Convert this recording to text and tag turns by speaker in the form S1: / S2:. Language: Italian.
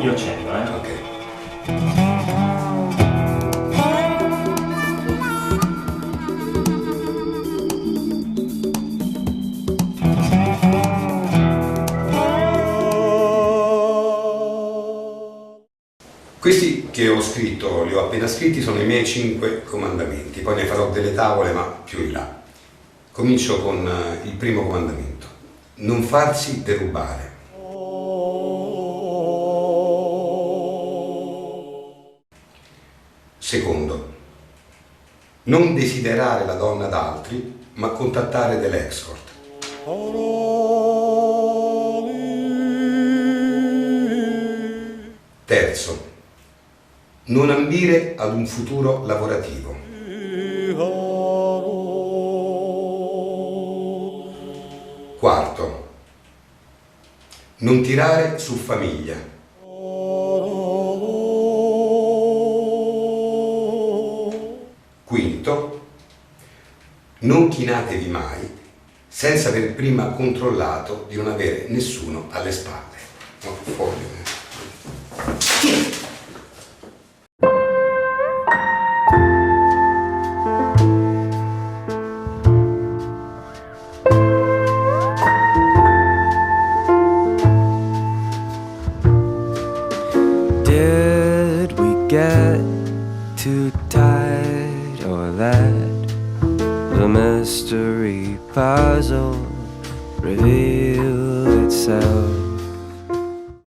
S1: Io accendo,
S2: Ok. Questi che ho scritto, li ho appena scritti, sono i miei 5 comandamenti, poi ne farò delle tavole ma più in là. Comincio con il primo comandamento: non farsi derubare. Secondo, non desiderare la donna d'altri, ma contattare delle escort. Terzo, non ambire ad un futuro lavorativo. Quarto, non tirare su famiglia. Quinto, non chinatevi mai senza aver prima controllato di non avere nessuno alle spalle. No, fuori.
S3: Did we get too tight or let the mystery puzzle reveal itself?